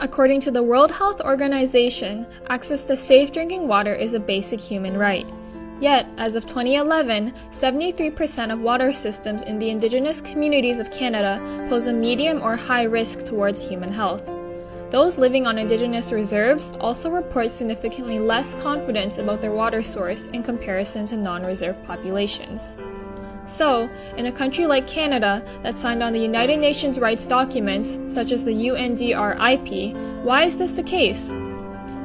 According to the World Health Organization, access to safe drinking water is a basic human right. Yet, as of 2011, 73% of water systems in the Indigenous communities of Canada pose a medium or high risk towards human health. Those living on Indigenous reserves also report significantly less confidence about their water source in comparison to non-reserve populations. So, in a country like Canada that signed on the United Nations rights documents, such as the UNDRIP, why is this the case?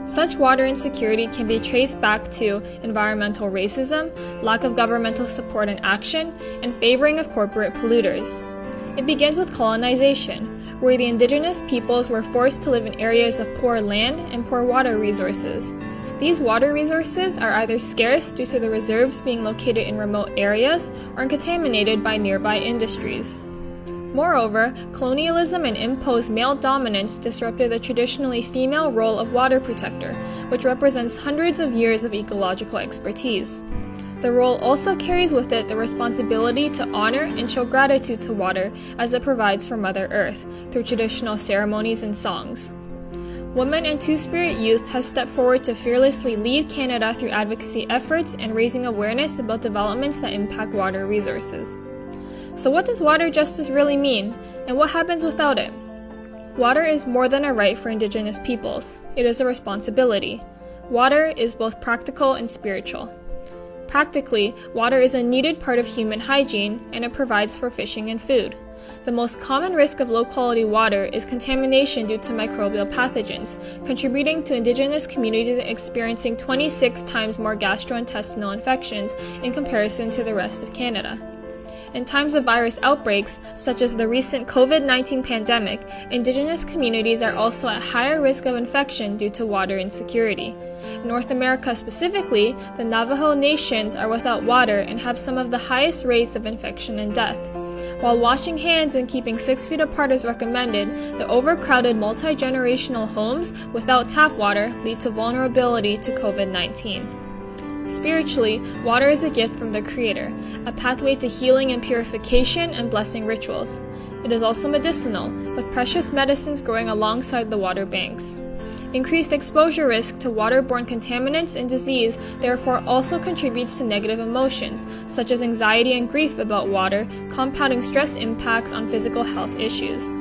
Such water insecurity can be traced back to environmental racism, lack of governmental support and action, and favoring of corporate polluters. It begins with colonization, where the Indigenous peoples were forced to live in areas of poor land and poor water resources. These water resources are either scarce due to the reserves being located in remote areas or contaminated by nearby industries. Moreover, colonialism and imposed male dominance disrupted the traditionally female role of water protector, which represents hundreds of years of ecological expertise. The role also carries with it the responsibility to honor and show gratitude to water as it provides for Mother Earth through traditional ceremonies and songs. Women and Two-Spirit youth have stepped forward to fearlessly lead Canada through advocacy efforts and raising awareness about developments that impact water resources. So what does water justice really mean, and what happens without it? Water is more than a right for Indigenous peoples. It is a responsibility. Water is both practical and spiritual. Practically, water is a needed part of human hygiene, and it provides for fishing and food. The most common risk of low-quality water is contamination due to microbial pathogens, contributing to Indigenous communities experiencing 26 times more gastrointestinal infections in comparison to the rest of Canada. In times of virus outbreaks, such as the recent COVID-19 pandemic, Indigenous communities are also at higher risk of infection due to water insecurity. In North America specifically, the Navajo nations are without water and have some of the highest rates of infection and death. While washing hands and keeping 6 feet apart is recommended, the overcrowded multi-generational homes without tap water lead to vulnerability to COVID-19. Spiritually, water is a gift from the Creator, a pathway to healing and purification and blessing rituals. It is also medicinal, with precious medicines growing alongside the water banks. Increased exposure risk to waterborne contaminants and disease therefore also contributes to negative emotions, such as anxiety and grief about water, compounding stress impacts on physical health issues.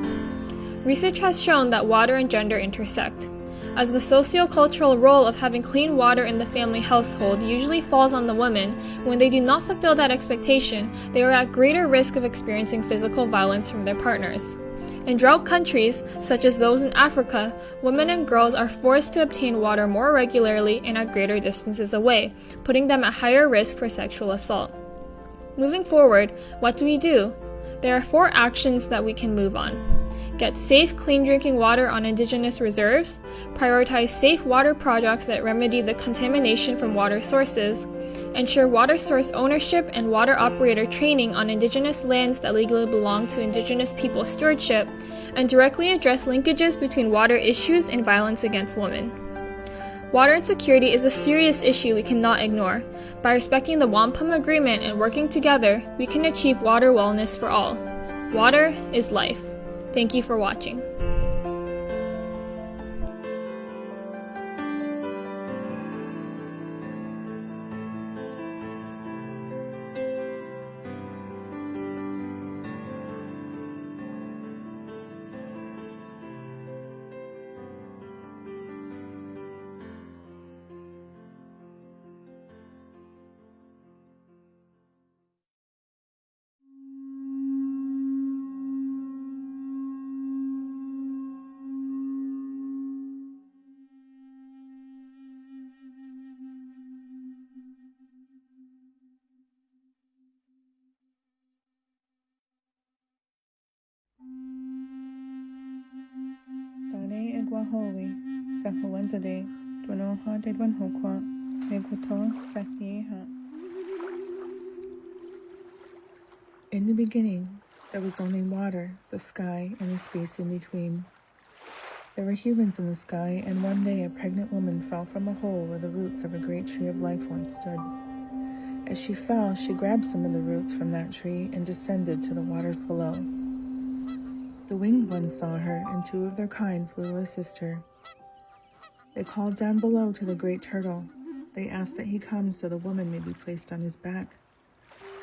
Research has shown that water and gender intersect. As the socio-cultural role of having clean water in the family household usually falls on the women, when they do not fulfill that expectation, they are at greater risk of experiencing physical violence from their partners. In drought countries, such as those in Africa, women and girls are forced to obtain water more regularly and at greater distances away, putting them at higher risk for sexual assault. Moving forward, what do we do? There are 4 actions that we can move on. Get safe, clean drinking water on Indigenous reserves, prioritize safe water projects that remedy the contamination from water sources, ensure water source ownership and water operator training on Indigenous lands that legally belong to Indigenous people stewardship, and directly address linkages between water issues and violence against women. Water insecurity is a serious issue we cannot ignore. By respecting the Wampum Agreement and working together, we can achieve water wellness for all. Water is life. Thank you for watching. Wahkohtowin, Wahkohtowin, Dwanoha de Dwanhokwa, Wahkohtowin. In the beginning, there was only water, the sky, and the space in between. There were humans in the sky, and one day a pregnant woman fell from a hole where the roots of a great tree of life once stood. As she fell, she grabbed some of the roots from that tree and descended to the waters below. The winged ones saw her, and 2 of their kind flew to assist her. They called down below to the great turtle. They asked that he come so the woman may be placed on his back.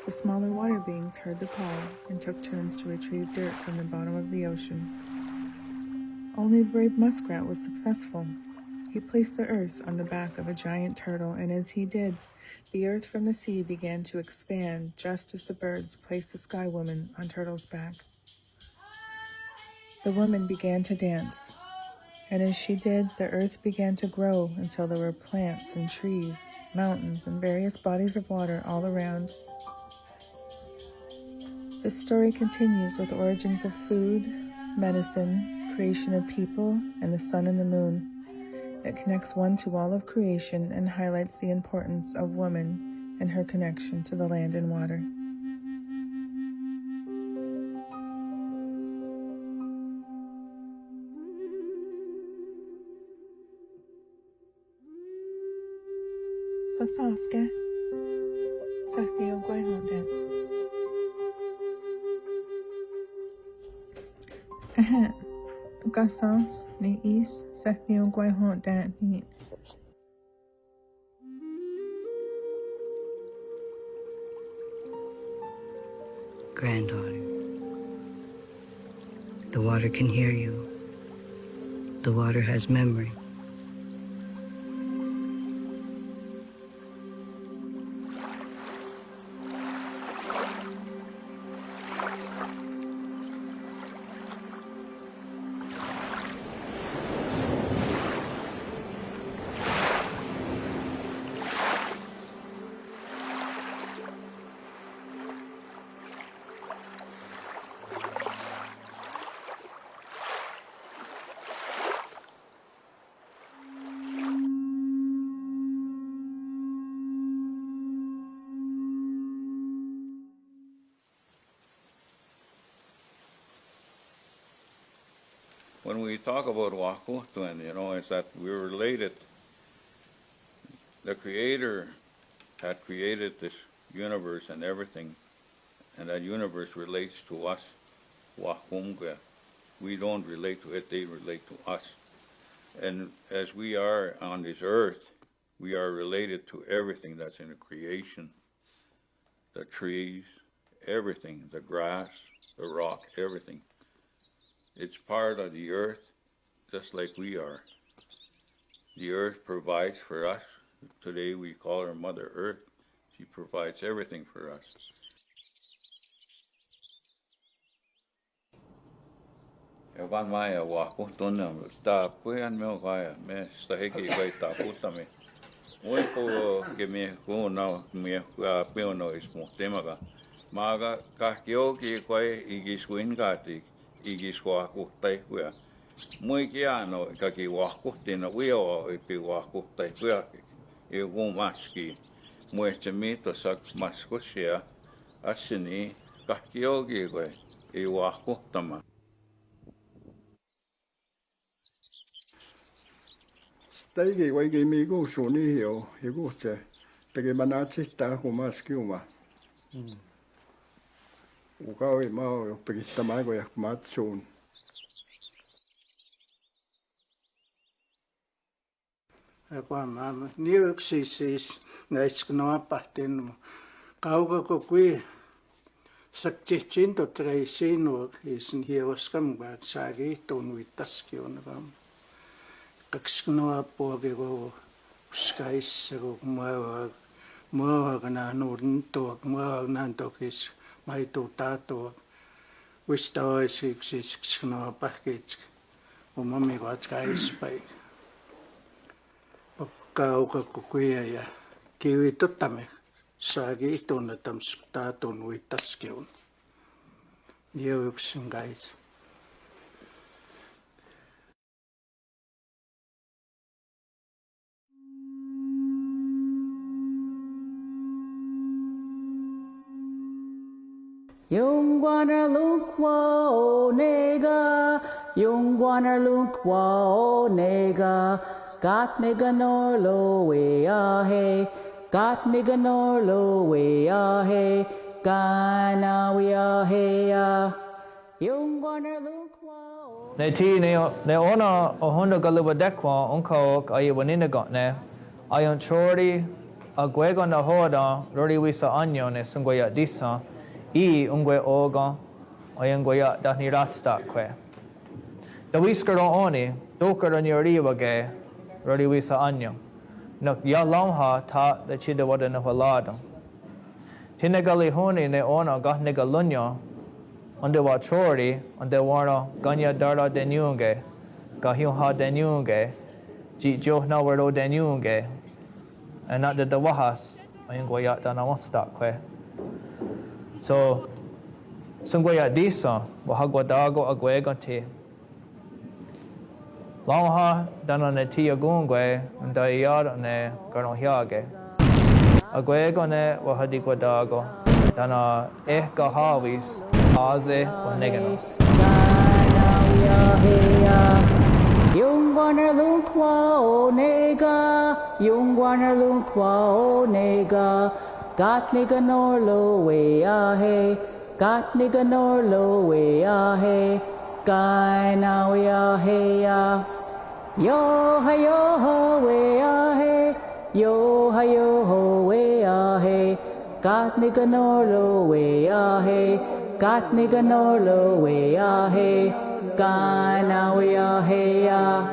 The smaller water beings heard the call and took turns to retrieve dirt from the bottom of the ocean. Only the brave muskrat was successful. He placed the earth on the back of a giant turtle, and as he did, the earth from the sea began to expand just as the birds placed the sky woman on Turtle's back. The woman began to dance, and as she did, the earth began to grow until there were plants and trees, mountains, and various bodies of water all around. This story continues with origins of food, medicine, creation of people, and the sun and the moon. It connects one to all of creation and highlights the importance of woman and her connection to the land and water. So Sasuke, Wahkohtowin. Makasa and Dexter. Granddaughter, the water can hear you. The water has memory. When we talk about Wahkohtowin, is that we're related. The Creator had created this universe and everything, and that universe relates to us, Wahkohtowin. We don't relate to it, they relate to us. And as we are on this earth, we are related to everything that's in the creation, the trees, everything, the grass, the rock, everything. It's part of the earth, just like we are. The earth provides for us. Today we call her Mother Earth. She provides everything for us. Ewan maya Wahkohtowin ta puyan me kaya me stahiki kai ta putame. Moi po ke me ko na me pe no is mo temaga. Maga ka kyo ki kai igis wingati. Igis Wahkohtowin kuya. Moi kia no ka ki Wahkohtowin we o pe Wahkohtowin kuya e go maski. Moi te me to sak maskosia asini ka kyo ki kai e Wahkohtowin. Staigi wai ge mi go so ni hio e go che pe ge manati ta ko maski uma. O ka e ma o pe ge ta ma go ya matsun. Kwa mama ni siis näis knoa pahtin kauka ko kui sakchin to traisin o isin hioskam ba sagi to nuitaskion kam kaksknoa poge go skais go ma kana nurn to ma nan to kis mai to tato wista is sknoa paket o mami go skais pai kauka kukuya ya kiwi tutame sagi itona tam tato nuitaskion niuksin guys. Yungwaner lukwa onega, Yungwaner lukwa onega, got nigga nor lo way ahe, got nigga nor lo way ahe, gana we ahe ya, Yungwaner lukwa. Ne ti ne ona ohondo galuba dekwa onko ay wanina got ne ayon chori agwego na hoda rori wisa anyo ne sungwaya disa I ungwe oga ayon goya dahni ratsta kwe. Da wiskaro oni dokara nyori wage rori wisa anyo. Nok ya lamha ta da chida wada na walado. Tinegali honi ne ona gahnega lunyo onde wa chori onde wana ganya dara denyunge gahyun ha denyunge ji johna waro denyunge and not the wahas ayon goya dana wasta kwe. So sungwaya disa wahagwa dago agwego ti. Lamha dana ne ti agungwe nda yara ne garon hyage. Agwego ne wahadigwa dago dana gahavis aze Ohneganos. Yungwaner lunkwa onega, Yungwaner lunkwa onega, got nigga nor lo way ahe, got nigga nor lo way ahe, guy now we ahe ya. Yo ha yo ho way ahe, yo ha yo ho way ahe, got nigga nor lo way ahe, got nigga nor lo way ahe, guy now we ahe ya.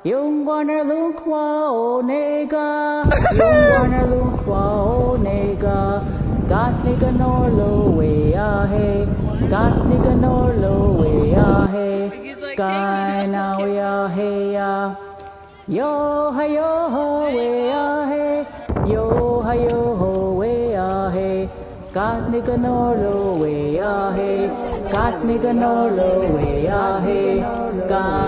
Yungwaner lunkwa onega, Yungwaner lunkwa onega, got nigga nor lo way ahe, got nigga nor lo way ahe, guy now we ahe ya. Yo ha yo ho way ahe, yo ha yo ho way ahe, got nigga nor lo way ahe, got nigga nor lo way ahe, guy